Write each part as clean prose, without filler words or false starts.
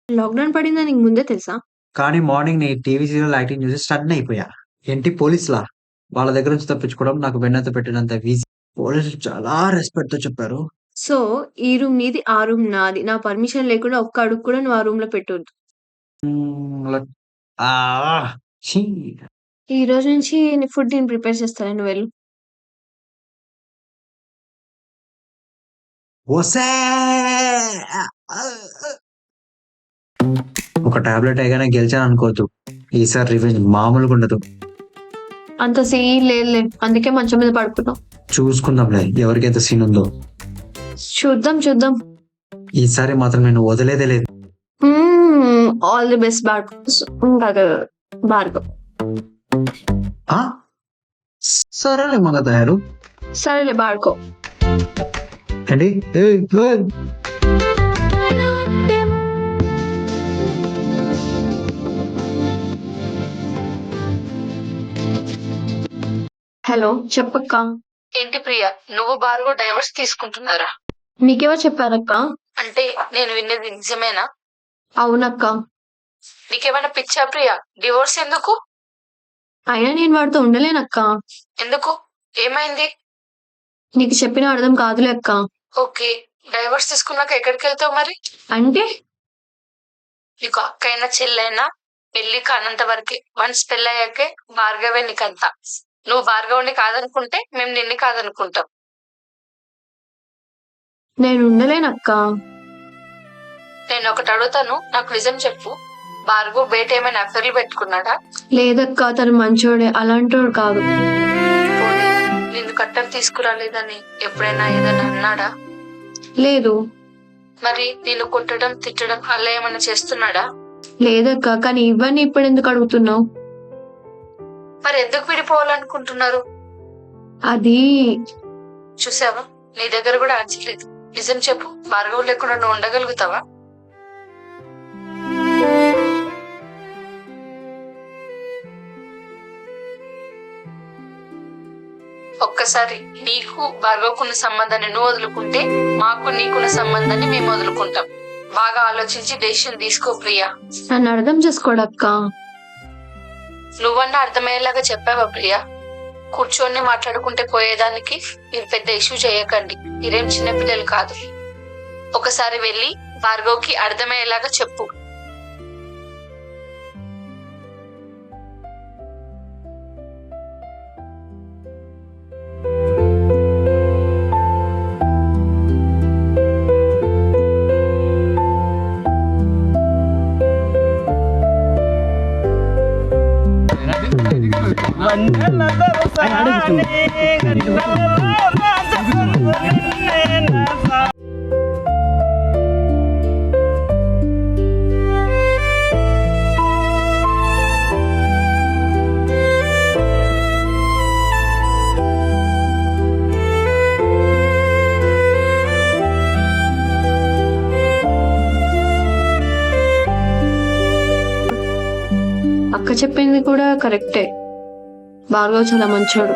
Lockdown పడిందని నీకు ముందే తెలుసా? కానీ మార్నింగ్ నీ టీవీ సీరియల్ యాక్టింగ్ చూసి స్టన్ అయిపోయా. ఏంటి పోలీసులా? వాళ్ళ దగ్గర నుంచి తప్పించుకోవడం నాకు వెన్నెత పెట్టినంత ఈజీ. పోలీసులు చాలా రెస్పెక్ట్‌తో చెప్పారు. సో, ఈ రూమ్ నీది, ఆ రూమ్ నాది. నా పర్మిషన్ లేకుండా ఒక్క అడుగు కూడా నువ్వు ఆ రూమ్‌లో పెట్టొద్దు. లైక్ ఛీ! ఈ రోజు నుంచి నీ ఫుడ్ నేను ప్రిపేర్ చేస్తాలే నువ్వెళ్ళు. ఒసేయ్! ఒక టాబ్లెట్ ఎగానే గెలిచాననుకోవద్దు. ఈసారి రివెంజ్ మామూలుగుండదు. అంత సీన్ లేదులే. అందుకే మంచం మీద పడుకున్నావు. చూసుకుందాంలే ఎవరికెంత సీన్ ఉందో. చూద్దాం. ఈసారి మాత్రం నేను వదిలేదే లేదు. All the best Bhargav. ఆ? సరేలే మగ తయారు. సరేలే భార్గవ్. ఏంటి? ఏయ్! ఏయ్! హలో చెప్పక్క. ఏంటి ప్రియా, నువ్వు భార్గవ్ డైవర్స్ తీసుకుంటున్నారా? మీకెవరు చెప్పారక్క? అంటే నేను విన్నది నిజమేనా? అవునక్క. నీకేమైనా పిచ్చా ప్రియా? డివోర్స్ ఎందుకు? అయినా నేను వాడితో ఉండలేనక్క. ఎందుకు? ఏమైంది? నీకు చెప్పిన అర్థం కాదులే అక్క. ఓకే, డైవర్స్ తీసుకున్నాక ఎక్కడికి వెళ్తావు మరి? అంటే నీకు అక్కైనా చెల్లైనా పెళ్లి కానంత వరకే. వన్స్ పెళ్ళయ్యాకే భార్గవే నీకంతా. నువ్వు భార్గవుని కాదనుకుంటే మేము నిన్ను కాదనుకుంటాం. నేను ఉండలేనక్క. నేను ఒకటి అడుగుతాను, నాకు నిజం చెప్పు. భార్గవ్ బయట ఏమైనా అఫైర్లు పెట్టుకున్నాడా? లేదక్క, తను మంచోడే, అలాంటోడు కాదు. పోనీ నిన్ను కట్టం తీసుకురాలేదని ఎప్పుడైనా ఏదైనా అన్నాడా? లేదు. మరి నిన్ను కొట్టడం తిట్టడం అలా ఏమైనా చేస్తున్నాడా? లేదక్క, కానీ ఇవన్నీ ఇప్పుడు ఎందుకు అడుగుతున్నావు? మరి ఎందుకు విడిపోవాలనుకుంటున్నారు? అది చూసావా, నీ దగ్గర కూడా ఆన్సర్ లేదు. నిజం చెప్పు, భార్గవ్ లేకుండా నువ్వు ఉండగలుగుతావా? ఒక్కసారి నీకు భార్గవ్కున్న సంబంధాన్ని నువ్వు వదులుకుంటే మాకు నీకున్న సంబంధాన్ని మేము వదులుకుంటాం. బాగా ఆలోచించి డెసిషన్ తీసుకో ప్రియా. నన్ను అర్థం చేసుకోడక్క. నువ్వన్నా అర్థమయ్యేలాగా చెప్పావా ప్రియా? కూర్చొని మాట్లాడుకుంటే పోయేదానికి మీరు పెద్ద ఇష్యూ చేయకండి. మీరేం చిన్నపిల్లలు కాదు. ఒకసారి వెళ్ళి భార్గవ్కి అర్థమయ్యేలాగా చెప్పు. అక్క చెప్పింది కూడా కరెక్టే. భార్గవ్ చాలా మంచోడు.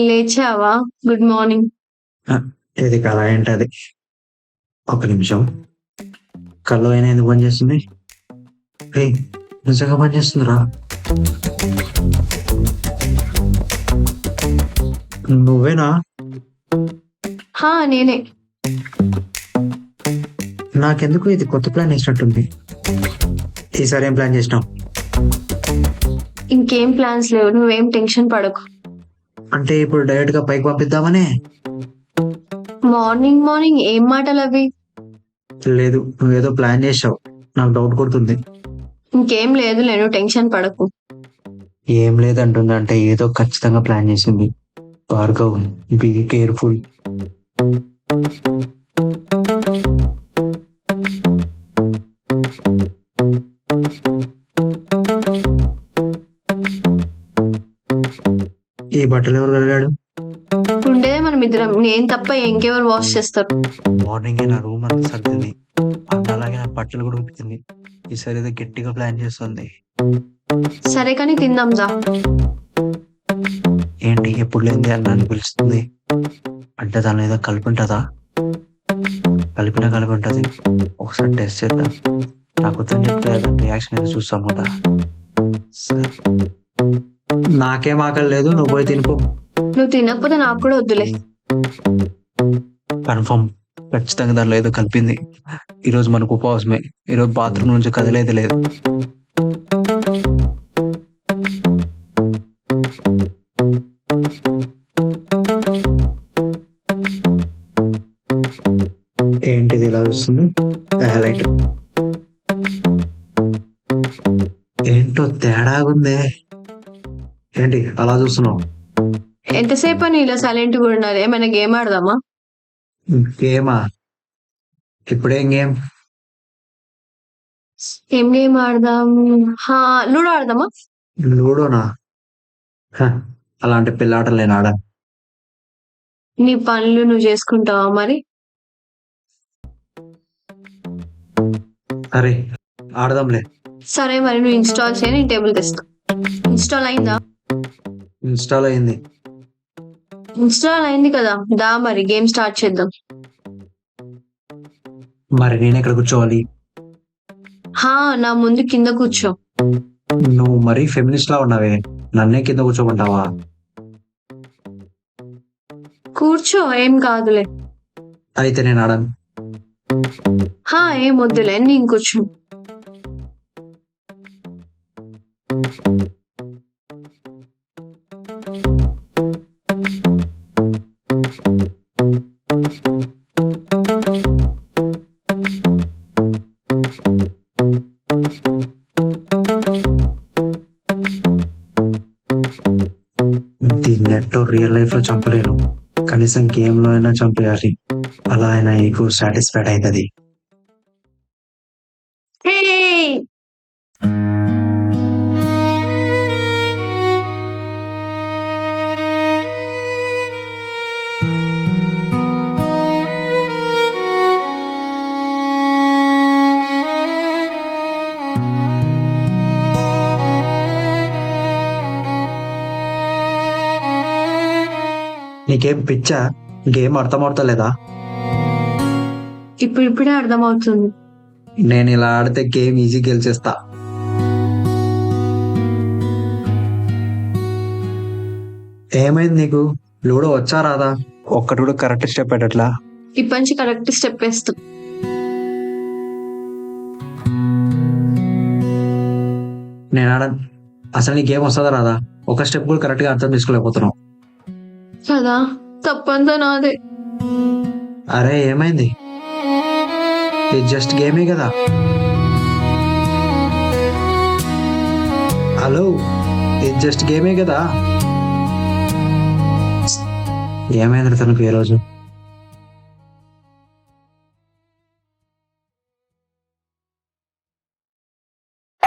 లేచావా? Good morning. ఇది కళ ఏంటది? ఒక నిమిషం. కళ్ళు అయినా ఎందుకు పనిచేస్తుంది? నిజంగా పనిచేస్తుందిరా. నువ్వేనా? నేనే. నాకెందుకు ఇది కొత్త ప్లాన్ వేసినట్టుంది. ఈసారి ఏం ప్లాన్ చేసినావు? ఇంకేం ప్లాన్స్ లేవు, నువ్వేం టెన్షన్ పడకు. అంటే ఇప్పుడు డైరెక్ట్ గా పైకి పంపిద్దామనే? మార్నింగ్ ఏం మాటలు అవి? లేదు, నువ్వేదో ప్లాన్ చేసావు. నాకు డౌట్ కొడుతుంది. ఇంకేం లేదు, నేను టెన్షన్ పడకు. ఏం లేదంటుందంటే ఏదో ఖచ్చితంగా ప్లాన్ చేసింది. Bhargav, be careful. ఈ బట్టలు ఎవరు కడిగాడు? ఉండేదే మనం ఇద్దరం, నేను తప్ప ఇంకెవరు వాష్ చేస్తారు? మార్నింగ్ నా రూమ్ అంతా సర్దింది. అలాగే నా బట్టలు కూడా ఉతికింది. ఈసారి ఏదో గట్టిగా ప్లాన్ చేస్తుంది. సరే కానీ తిందాం రా. ఏంటి ఎప్పుడు లేనిది అని నన్ను పిలుస్తుంది? అంటే దాని ఏదో కలిపి ఉంటుందా? కలిపి ఉంటుంది. ఒకసారి టెస్ట్ చేద్దాం. నాకు చెప్తే రియాక్షన్ అయితే చూస్తాం కదా. సరే. నాకేం ఆకలి లేదు, నువ్వు పోయి తినిపో. నువ్వు తినకపోతే నాకు కూడా వద్దులే. కన్ఫర్మ్, ఖచ్చితంగా దానిలో ఏదో కలిపింది. ఈరోజు మనకు ఉపవాసమే. ఈరోజు బాత్రూమ్ నుంచి కదిలేదు లేదు. ఏంటిది ఇలా వస్తుంది? లైట్ ఏంటో తేడాగుందే. ఏంటి అలా చూస్తున్నావు? ఎంతసేపు అని ఇలా సైలెంట్ గా ఉండాలి? ఏమైనా గేమ్ ఆడదామా? గేమా? ఇప్పుడేం గేమ్? ఏం గేమ్ ఆడదాం? లూడో ఆడదామా? లూడోనా? అలాంటి పిల్లాటలు నేను ఆడా. నీ పనులు నువ్వు చేసుకుంటావా మరి? అరే ఆడదాంలే. సరే మరి నువ్వు ఇన్స్టాల్ చేయి, నేను టేబుల్ తెస్తా. ఇన్స్టాల్ అయిందా? ఇన్స్టాల్ అయింది. ఇన్స్టాల్ అయింది కదా, దా మరి గేమ్ స్టార్ట్ చేద్దాం. మరి నేను ఎక్కడ కూర్చోవాలి? నా ముందు కింద కూర్చో. నువ్వు మరీ ఫెమినిస్ట్ లా ఉన్నావే, నన్నే కింద కూర్చోమంటావా? కూర్చో, ఏం కాదులే. అయితే నేను ఆడను. ఏం వద్దులే, నేను కూర్చో. దీన్నెట్టో రియల్ లైఫ్ లో చంపలేను, కనీసం గేమ్ లో అయినా చంపేయాలి. అలా అయినా నీకు సాటిస్ఫైడ్ అవుతుంది. నీకేం పిచ్చా? గేమ్ అర్థమవుతలేదా? ఇప్పుడిప్పుడే అర్థమవుతుంది. నేను ఇలా ఆడితే గేమ్ ఈజీ గెలిచేస్తా. ఏమైంది నీకు? లూడో వచ్చా రాదా? ఒక్కటి కూడా కరెక్ట్ స్టెప్ పెట్టట్లా. ఇప్పటి నుంచి కరెక్ట్ స్టెప్ వేస్తాం. నేను ఆడను. అసలు నీ గేమ్ వస్తుందా రాదా? ఒక స్టెప్ కూడా కరెక్ట్ గా అర్థం చేసుకోలేకపోతున్నావు కదా, తప్పంతా నాదే. అరే ఏమైంది? ఇది జస్ట్ గేమే కదా. హలో, ఇది జస్ట్ గేమే కదా. ఏమైంది తనకు ఏ రోజు?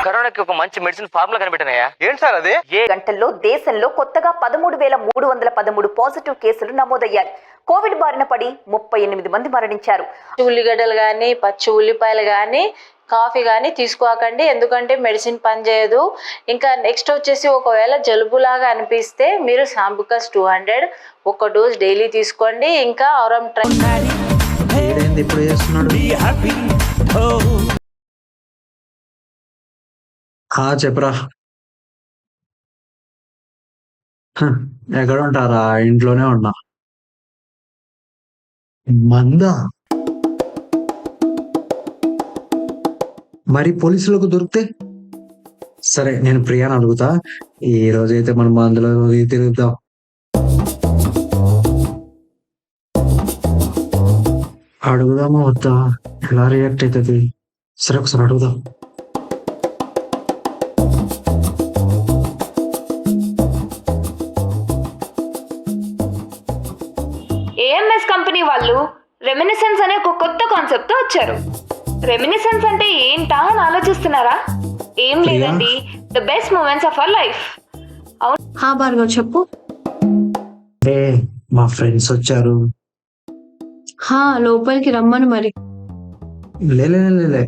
కరోనాకి ఒక మంచి మెడిసిన్ ఫార్ములా కనిపెట్టినాయా? ఏంటి సార్ అది? గంటల్లో దేశంలో కొత్తగా 13,313 పాజిటివ్ కేసులు నమోదయ్యాయి. కోవిడ్ బారిన పడి 38 మంది మరణించారు. ఉల్లిగడ్డలు కానీ పచ్చి ఉల్లిపాయలు కానీ కాఫీ కానీ తీసుకోకండి, ఎందుకంటే మెడిసిన్ పనిచేయదు. ఇంకా నెక్స్ట్ వచ్చేసి ఒకవేళ జలుబులాగా అనిపిస్తే మీరు సాంబుకస్ 200 ఒక డోస్ డైలీ తీసుకోండి. ఇంకా ఆరం ఇప్పుడు చేస్తున్నాడు. చెప్పురా. ఎక్కడ ఉంటారా? ఇంట్లోనే ఉన్నా. మందా? మరి పోలీసులకు దొరికితే? సరే నేను ప్రియాని అడుగుతా. ఈ రోజైతే మనం అందులో తిరుగుదాం. అడుగుదామా వద్దా? ఎలా రియాక్ట్ అవుతుంది? సరే ఒకసారి అడుగుదాం. ఏఎంఎస్ కంపెనీ వాళ్ళు రెమినిసెన్స్ అనే ఒక కొత్త కాన్సెప్ట్ తో వచ్చారు. రెమినిసెన్స్ అంటే ఏంటా అని ఆలోచిస్తున్నారా? ఏం లేదండి, the best moments of our life. Bhargav చెప్పు. మా ఫ్రెండ్స్ వచ్చారు. లోపలికి రమ్మను మరి. లే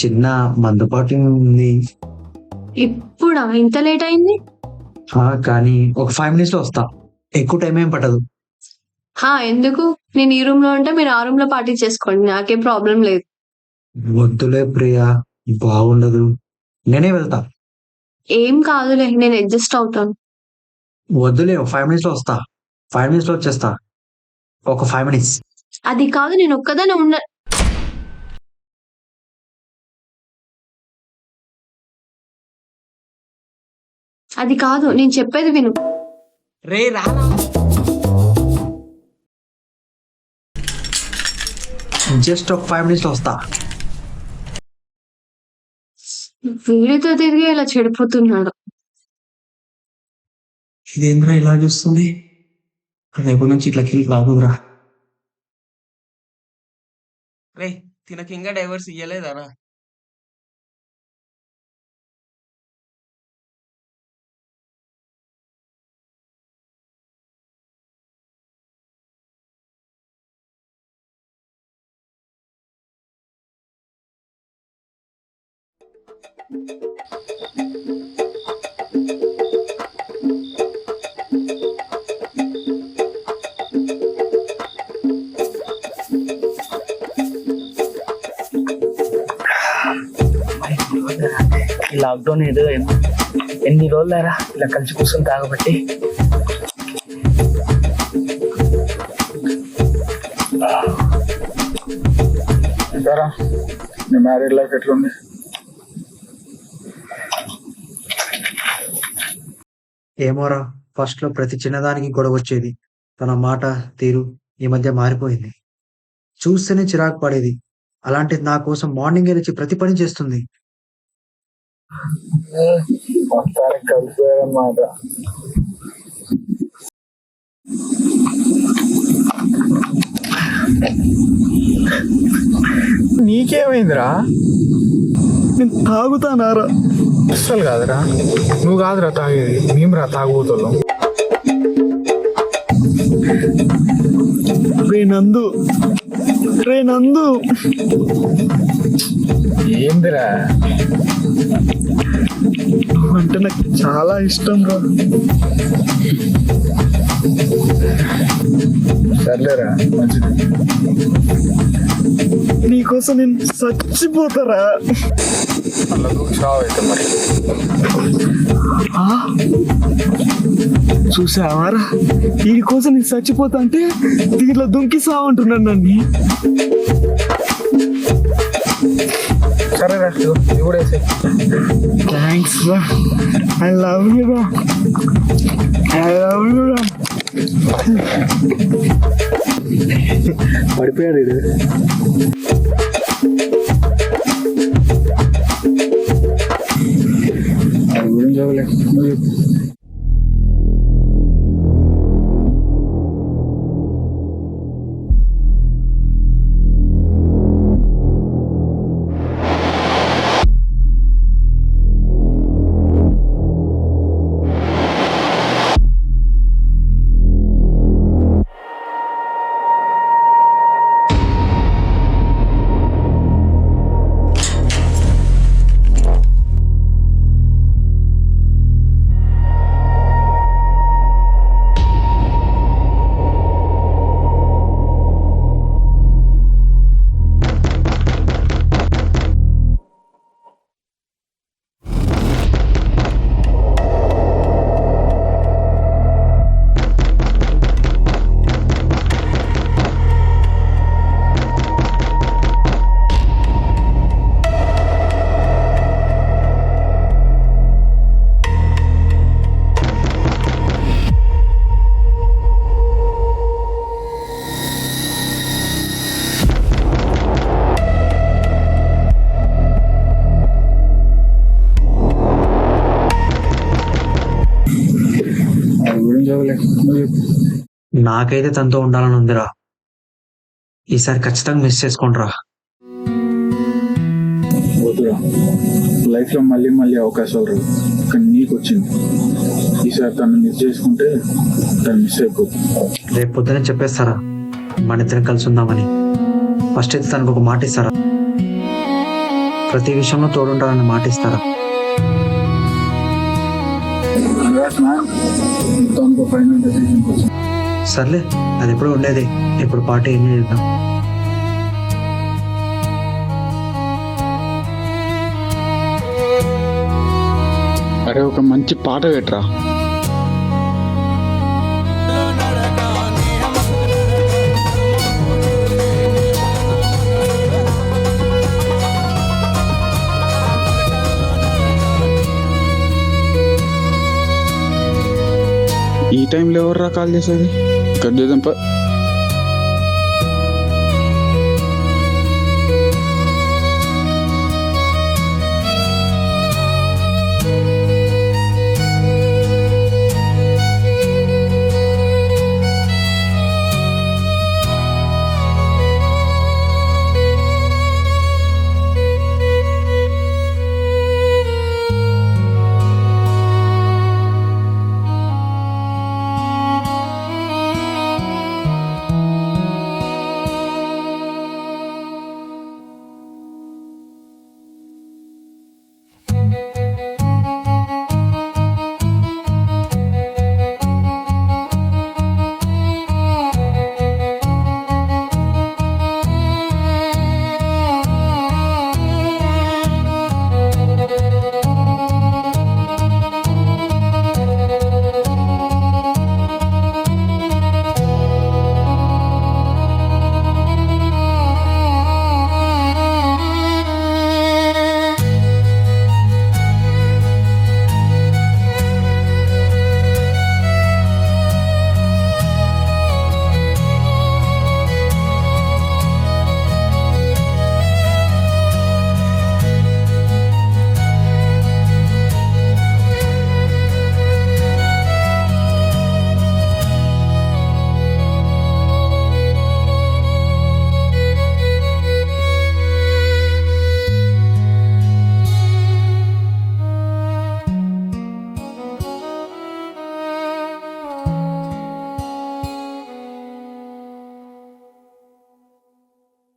చిన్న మందుపాటి ఉంది. ఇప్పుడా ఇంత లేట్ అయింది? కానీ ఒక 5 minutes లో వస్తా. ఎక్కువ టైం ఏం పట్టదు. ఎందుకు? నేను ఈ రూమ్ లో ఉంటే మీరు ఆ రూమ్ లో పార్టీ చేసుకోండి, నాకేం ప్రాబ్లం లేదు. వద్దులే ప్రియా, బాగుండదు. నేనే వెళ్తా. ఏం కాదులే, నేను అడ్జస్ట్ అవుతాను. వద్దులే, ఒక 5 minutes లో వస్తా. 5 minutes లో వచ్చేస్తా. ఒక 5 minutes. అది కాదు, నేను ఒక్కదానే ఉన్న. అది కాదు, నేను చెప్పేది విను. రే రా. జస్ట్ ఒక 5 minutes లో వస్తా. వీడితో తిరిగి ఇలా చెడిపోతున్నాడు. ఇదేంద్రా ఇలా చూస్తుంది? రేపు నుంచి ఇట్లా కిల్ రాదురా. రే తినకి ఇంకా డైవర్స్ ఇయ్యలేదారా? ఈ లాక్డౌన్ ఏదో ఎన్ని రోజులరా ఇలా కలిసి కూర్చొని తాగబట్టి. సరా నీ మ్యారేజ్ లైఫ్ ఎట్లుంది? ఏమోరా, ఫస్ట్ లో ప్రతి చిన్నదానికి గొడవ వచ్చేది. తన మాట తీరు ఈ మధ్య మారిపోయింది. చూస్తేనే చిరాకు పడేది. అలాంటిది నా కోసం మార్నింగ్ లేచి ప్రతి పని చేస్తుంది. మొత్తానికి కలిసిపోయారన్నమాట. నీకేమైందిరా? నేను తాగుతానారా? అస్సలు కాదురా, నువ్వు కాదురా తాగేది, మేము రా తాగుతాం. రే నందు ఏందిరా? అంటే నాకు చాలా ఇష్టం రా. సర్లేరా, మంచిది. నీకోసం నేను చచ్చిపోతారా. అయితే మరి చూసావారా, వీడి కోసం నేను చచ్చిపోతా అంటే దీంట్లో దుంకి సావంటున్నాను నన్ను. సరేరా, ఇది కూడా వేసే. థ్యాంక్స్ రా, ఐ లవ్ యూ రా, ఐ లవ్ యూ రా. పడిపోయాడు ఇది. అది గురించి చదవలే. నాకైతే తనతో ఉండాలని ఉందిరా. ఈసారి ఖచ్చితంగా మిస్ చేసుకోండిరా. వద్దురా, లైఫ్ లో మళ్ళీ మళ్ళీ అవకాశాలు రావు, కానీ నీకు వచ్చింది. ఈసారి తను మిస్ చేసుకుంటే తను మిస్ అయిపోతుంది. రేపు పొద్దునే చెప్పేస్తారా మన ఇద్దరం కలిసి ఉందామని? ఫస్ట్ అయితే తనకు ఒక మాట ఇస్తారా? ప్రతి విషయంలో తోడుంటారని మాట ఇస్తారా? మొత్తానికి ఫైనల్ డెసిషన్కి వచ్చాను. సర్లే, అది ఎప్పుడు ఉండేది. ఇప్పుడు పార్టీ ఏం చేద్దాం? అరే ఒక మంచి పాట పెట్టరా. ఈ టైంలో ఎవర్రా కాల్ చేసేది? కట్ చేద్దాం.